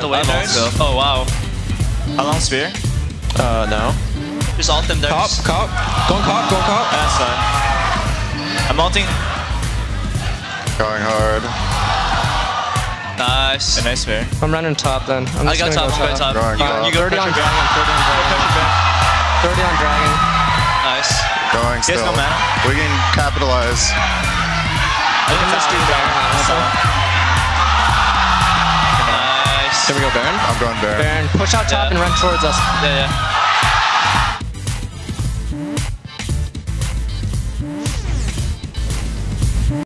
the wave. Oh wow. How long spear? No. Just ult them there. Cop. Going cop. That's fine. I'm ulting. Going hard. Nice. A nice spear. I'm running top then. I got top, I'm going top. Going You go 30 on pressure dragon, 30 on dragon. Nice. Going He has still. no mana. We can capitalize. I can just do dragon now. Nice. Can we go Baron? I'm going Baron. Baron, push out top and run towards us. Yeah.